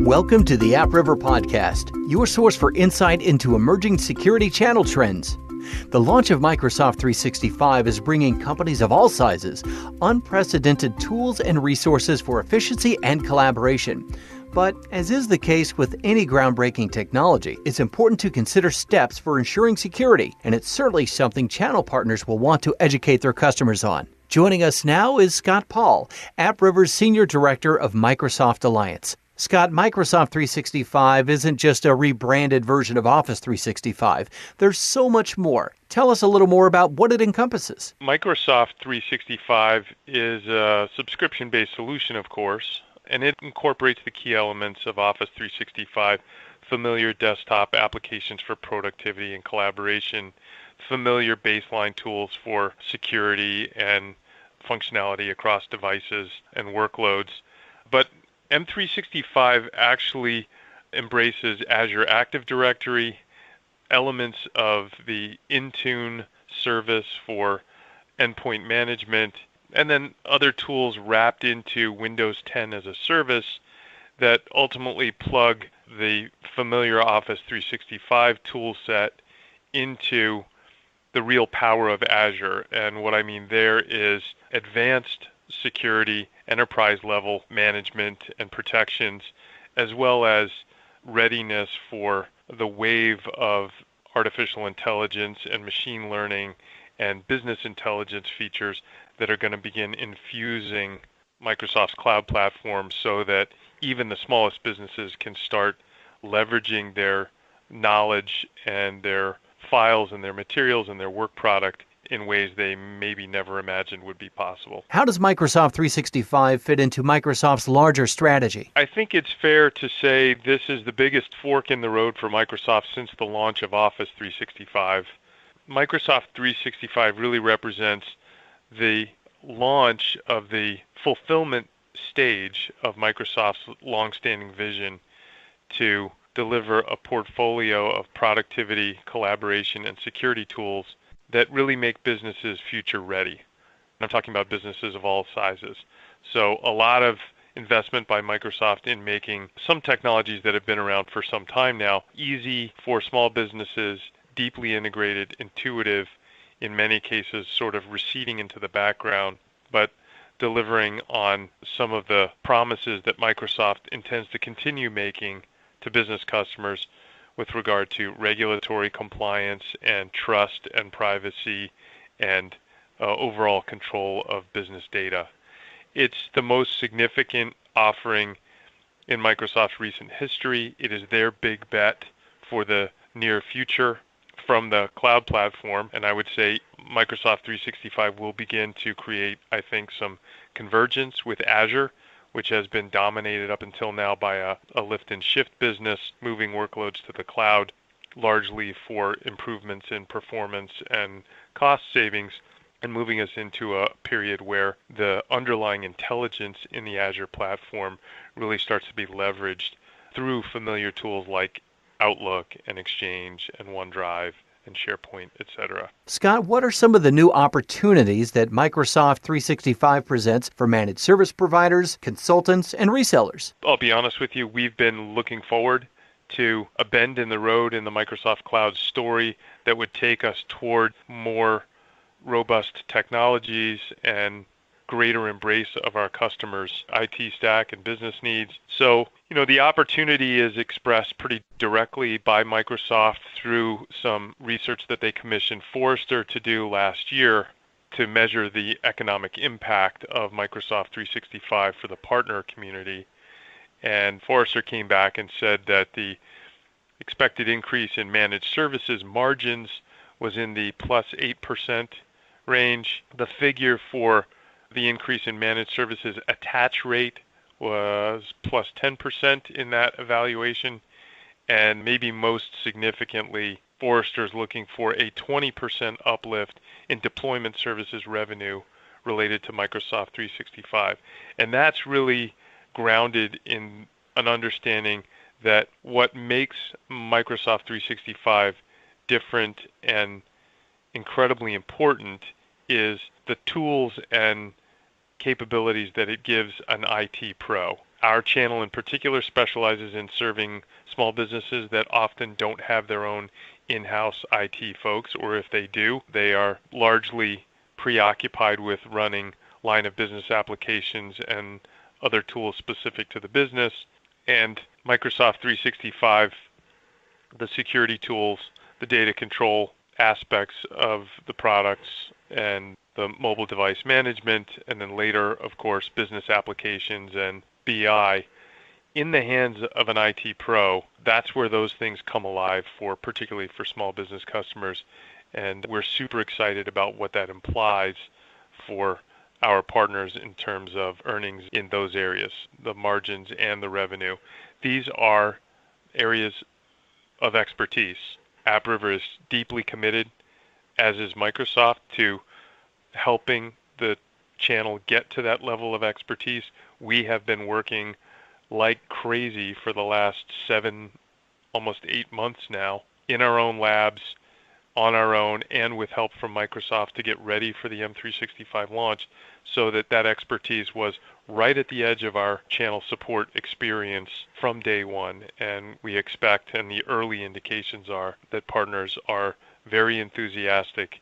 Welcome to the AppRiver podcast, your source for insight into emerging security channel trends. The launch of Microsoft 365 is bringing companies of all sizes unprecedented tools and resources for efficiency and collaboration. But as is the case with any groundbreaking technology, it's important to consider steps for ensuring security, and it's certainly something channel partners will want to educate their customers on. Joining us now is Scott Paul, AppRiver's Senior Director of Microsoft Alliance. Scott, Microsoft 365 isn't just a rebranded version of Office 365. There's so much more. Tell us a little more about what it encompasses. Microsoft 365 is a subscription-based solution, of course, and it incorporates the key elements of Office 365, familiar desktop applications for productivity and collaboration, familiar baseline tools for security and functionality across devices and workloads. But M365 actually embraces Azure Active Directory, elements of the Intune service for endpoint management, and then other tools wrapped into Windows 10 as a service that ultimately plug the familiar Office 365 tool set into the real power of Azure. And what I mean there is advanced security, enterprise-level management and protections, as well as readiness for the wave of artificial intelligence and machine learning and business intelligence features that are going to begin infusing Microsoft's cloud platform so that even the smallest businesses can start leveraging their knowledge and their files and their materials and their work product in ways they maybe never imagined would be possible. How does Microsoft 365 fit into Microsoft's larger strategy? I think it's fair to say this is the biggest fork in the road for Microsoft since the launch of Office 365. Microsoft 365 really represents the launch of the fulfillment stage of Microsoft's longstanding vision to deliver a portfolio of productivity, collaboration, and security tools that really make businesses future ready. I'm talking about businesses of all sizes. So a lot of investment by Microsoft in making some technologies that have been around for some time now easy for small businesses, deeply integrated, intuitive, in many cases sort of receding into the background, but delivering on some of the promises that Microsoft intends to continue making to business customers with regard to regulatory compliance and trust and privacy and overall control of business data. It's the most significant offering in Microsoft's recent history. It is their big bet for the near future from the cloud platform, and I would say Microsoft 365 will begin to create, I think, some convergence with Azure, which has been dominated up until now by a lift and shift business, moving workloads to the cloud, largely for improvements in performance and cost savings, and moving us into a period where the underlying intelligence in the Azure platform really starts to be leveraged through familiar tools like Outlook and Exchange and OneDrive and SharePoint, etc. Scott, what are some of the new opportunities that Microsoft 365 presents for managed service providers, consultants, and resellers? I'll be honest with you, we've been looking forward to a bend in the road in the Microsoft Cloud story that would take us toward more robust technologies and greater embrace of our customers' IT stack and business needs. So, the opportunity is expressed pretty directly by Microsoft through some research that they commissioned Forrester to do last year to measure the economic impact of Microsoft 365 for the partner community. And Forrester came back and said that the expected increase in managed services margins was in the plus 8% range. The figure for the increase in managed services attach rate was plus 10% in that evaluation. And maybe most significantly, Forrester's looking for a 20% uplift in deployment services revenue related to Microsoft 365. And that's really grounded in an understanding that what makes Microsoft 365 different and incredibly important is the tools and capabilities that it gives an IT pro. Our channel in particular specializes in serving small businesses that often don't have their own in-house IT folks, or if they do, they are largely preoccupied with running line of business applications and other tools specific to the business. And Microsoft 365, the security tools, the data control aspects of the products, and the mobile device management, and then later, of course, business applications and BI in the hands of an IT pro. That's where those things come alive for, particularly for small business customers. And we're super excited about what that implies for our partners in terms of earnings in those areas, the margins and the revenue. These are areas of expertise. AppRiver is deeply committed, as is Microsoft, to helping the channel get to that level of expertise. We have been working like crazy for the last 7, almost 8 months now in our own labs, on our own, and with help from Microsoft to get ready for the M365 launch, so that that expertise was right at the edge of our channel support experience from day one. And we expect, and the early indications are, that partners are very enthusiastic.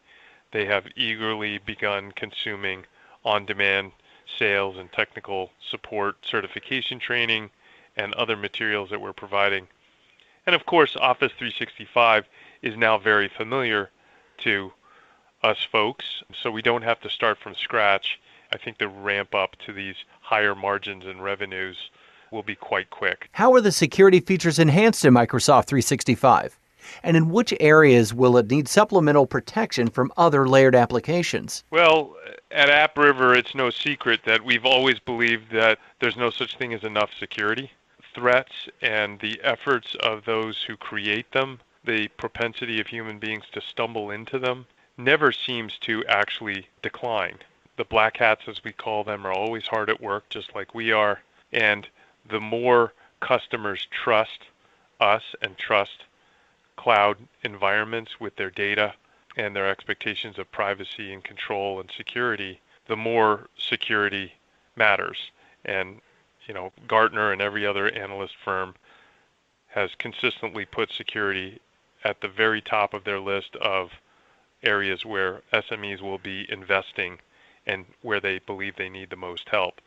They have eagerly begun consuming on-demand sales and technical support, certification training, and other materials that we're providing. And of course, Office 365 is now very familiar to us folks, so we don't have to start from scratch. I think the ramp up to these higher margins and revenues will be quite quick. How are the security features enhanced in Microsoft 365? And in which areas will it need supplemental protection from other layered applications? Well, at AppRiver, it's no secret that we've always believed that there's no such thing as enough security. Threats and the efforts of those who create them, the propensity of human beings to stumble into them, never seems to actually decline. The black hats, as we call them, are always hard at work, just like we are. And the more customers trust us and trust cloud environments with their data and their expectations of privacy and control and security, the more security matters. And Gartner and every other analyst firm has consistently put security at the very top of their list of areas where SMEs will be investing and where they believe they need the most help.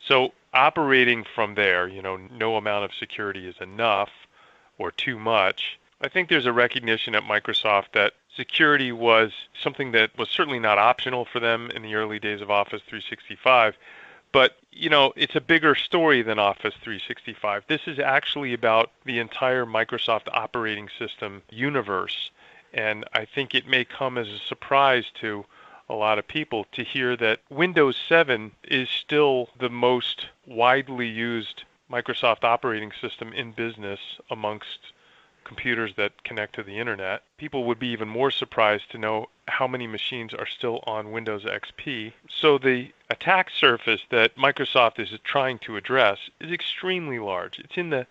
So operating from there, no amount of security is enough or too much. I think there's a recognition at Microsoft that security was something that was certainly not optional for them in the early days of Office 365. But, it's a bigger story than Office 365. This is actually about the entire Microsoft operating system universe. And I think it may come as a surprise to a lot of people to hear that Windows 7 is still the most widely used Microsoft operating system in business amongst computers that connect to the internet. People would be even more surprised to know how many machines are still on Windows XP. So the attack surface that Microsoft is trying to address is extremely large. It's in the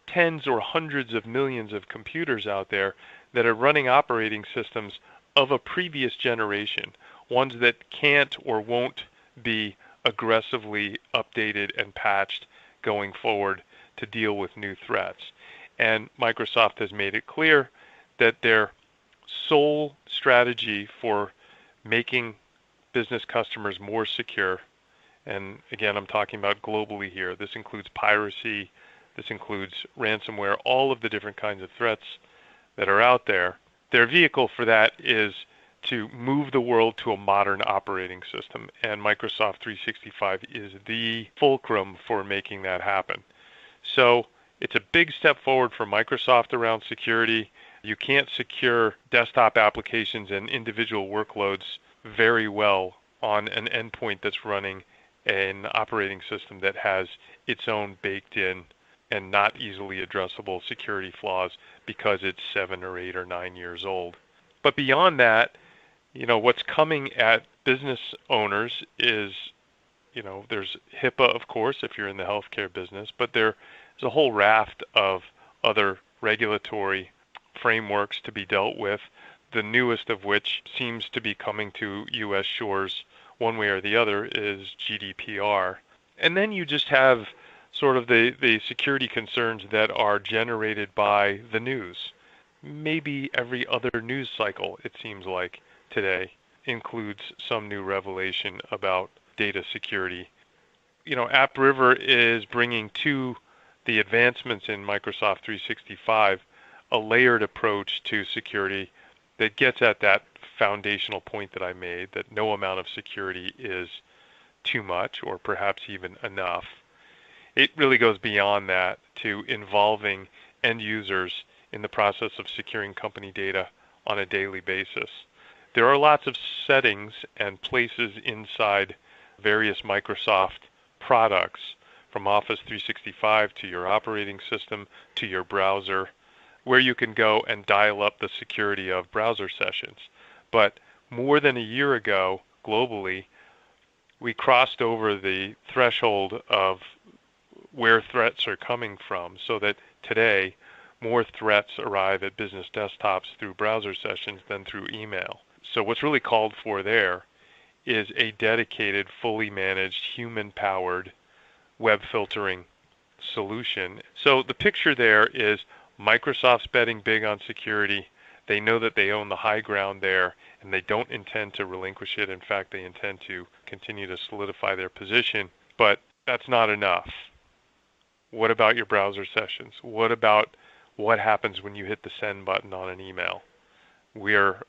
tens or hundreds of millions of computers out there that are running operating systems of a previous generation, ones that can't or won't be aggressively updated and patched going forward to deal with new threats. And Microsoft has made it clear that their sole strategy for making business customers more secure, and again, I'm talking about globally here, this includes piracy, this includes ransomware, all of the different kinds of threats that are out there. Their vehicle for that is to move the world to a modern operating system, and Microsoft 365 is the fulcrum for making that happen. So it's a big step forward for Microsoft around security. You can't secure desktop applications and individual workloads very well on an endpoint that's running an operating system that has its own baked in and not easily addressable security flaws because it's 7 or 8 or 9 years old. But beyond that, what's coming at business owners is, there's HIPAA, of course, if you're in the healthcare business, but there's a whole raft of other regulatory frameworks to be dealt with, the newest of which seems to be coming to U.S. shores one way or the other is GDPR. And then you just have sort of the security concerns that are generated by the news. Maybe every other news cycle, it seems like today, includes some new revelation about data security. AppRiver is bringing to the advancements in Microsoft 365 a layered approach to security that gets at that foundational point that I made, that no amount of security is too much or perhaps even enough. It really goes beyond that to involving end users in the process of securing company data on a daily basis. There are lots of settings and places inside various Microsoft products, from Office 365 to your operating system to your browser, where you can go and dial up the security of browser sessions. But more than a year ago, globally, we crossed over the threshold of where threats are coming from, so that today more threats arrive at business desktops through browser sessions than through email. So what's really called for there is a dedicated, fully managed, human-powered web filtering solution. So the picture there is Microsoft's betting big on security. They know that they own the high ground there, and they don't intend to relinquish it. In fact, they intend to continue to solidify their position. But that's not enough. What about your browser sessions? What about what happens when you hit the send button on an email? We're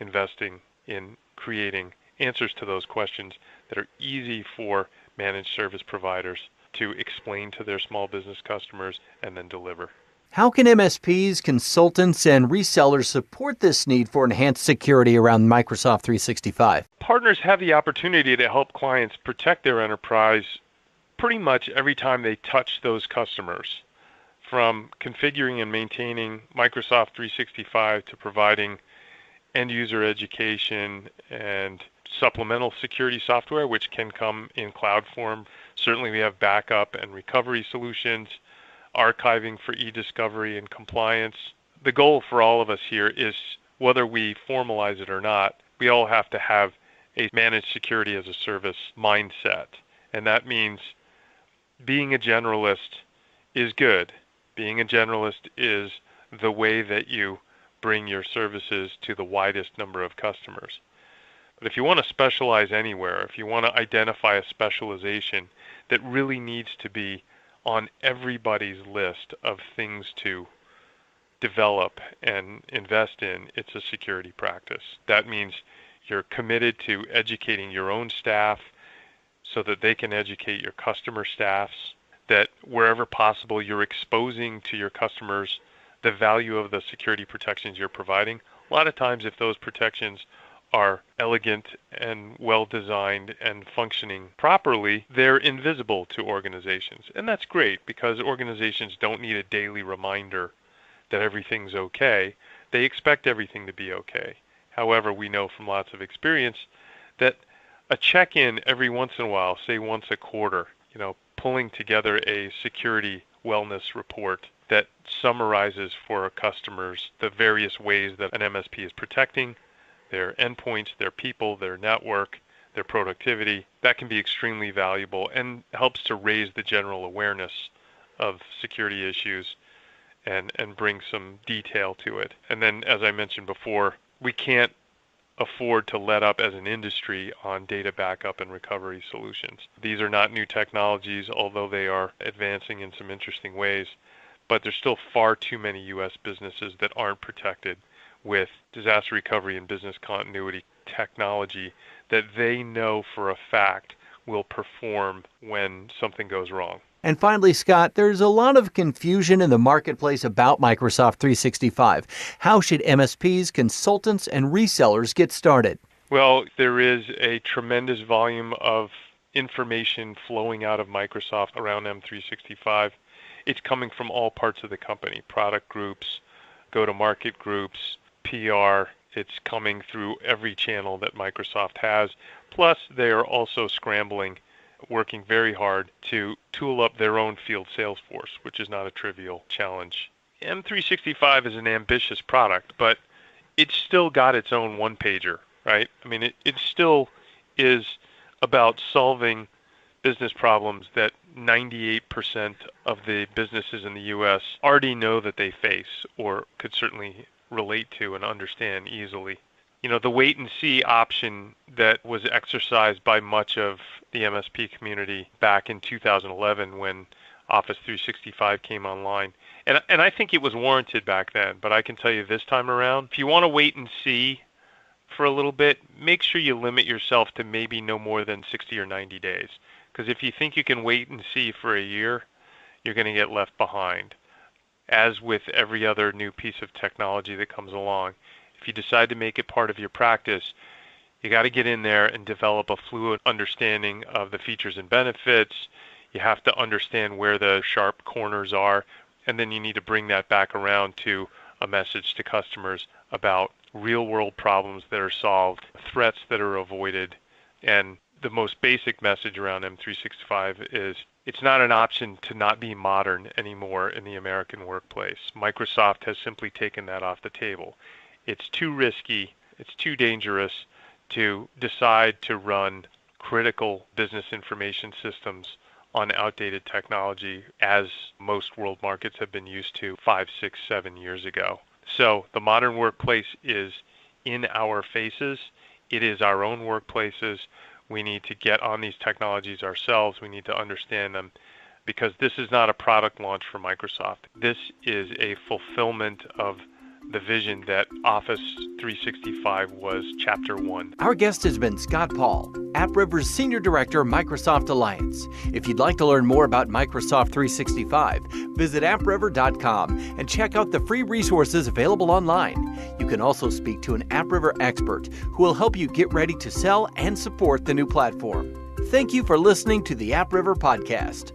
investing in creating answers to those questions that are easy for managed service providers to explain to their small business customers and then deliver. How can MSPs, consultants, and resellers support this need for enhanced security around Microsoft 365? Partners have the opportunity to help clients protect their enterprise pretty much every time they touch those customers, from configuring and maintaining Microsoft 365 to providing end-user education and supplemental security software, which can come in cloud form. Certainly we have backup and recovery solutions, archiving for e-discovery and compliance. The goal for all of us here is, whether we formalize it or not, we all have to have a managed security as a service mindset. And that means being a generalist is good. Being a generalist is the way that you bring your services to the widest number of customers. But if you want to specialize anywhere, if you want to identify a specialization that really needs to be on everybody's list of things to develop and invest in, it's a security practice. That means you're committed to educating your own staff so that they can educate your customer staffs, that wherever possible you're exposing to your customers the value of the security protections you're providing. A lot of times, if those protections are elegant and well designed and functioning properly, they're invisible to organizations. And that's great, because organizations don't need a daily reminder that everything's okay. They expect everything to be okay. However, we know from lots of experience that a check-in every once in a while, say once a quarter, pulling together a security wellness report that summarizes for our customers the various ways that an MSP is protecting their endpoints, their people, their network, their productivity, that can be extremely valuable and helps to raise the general awareness of security issues and bring some detail to it. And then, as I mentioned before, we can't afford to let up as an industry on data backup and recovery solutions. These are not new technologies, although they are advancing in some interesting ways, but there's still far too many U.S. businesses that aren't protected with disaster recovery and business continuity technology that they know for a fact will perform when something goes wrong. And finally, Scott, there's a lot of confusion in the marketplace about Microsoft 365. How should MSPs, consultants, and resellers get started? Well, there is a tremendous volume of information flowing out of Microsoft around M365. It's coming from all parts of the company, product groups, go-to-market groups, PR. It's coming through every channel that Microsoft has. Plus, they are also scrambling, working very hard to tool up their own field sales force, which is not a trivial challenge. M365 is an ambitious product, but it's still got its own one-pager, right? I mean, it still is about solving business problems that 98% of the businesses in the U.S. already know that they face or could certainly relate to and understand easily. The wait and see option that was exercised by much of the MSP community back in 2011 when Office 365 came online. And I think it was warranted back then, but I can tell you this time around, if you want to wait and see for a little bit, make sure you limit yourself to maybe no more than 60 or 90 days. Because if you think you can wait and see for a year, you're going to get left behind. As with every other new piece of technology that comes along, if you decide to make it part of your practice, you got to get in there and develop a fluid understanding of the features and benefits. You have to understand where the sharp corners are, and then you need to bring that back around to a message to customers about real-world problems that are solved, threats that are avoided, and the most basic message around M365 is it's not an option to not be modern anymore in the American workplace. Microsoft has simply taken that off the table. It's too risky, it's too dangerous to decide to run critical business information systems on outdated technology as most world markets have been used to 5, 6, 7 years ago. So the modern workplace is in our faces. It is our own workplaces. We need to get on these technologies ourselves. We need to understand them because this is not a product launch for Microsoft. This is a fulfillment of the vision that Office 365 was Chapter 1. Our guest has been Scott Paul, AppRiver's Senior Director, Microsoft Alliance. If you'd like to learn more about Microsoft 365, visit AppRiver.com and check out the free resources available online. You can also speak to an AppRiver expert who will help you get ready to sell and support the new platform. Thank you for listening to the AppRiver Podcast.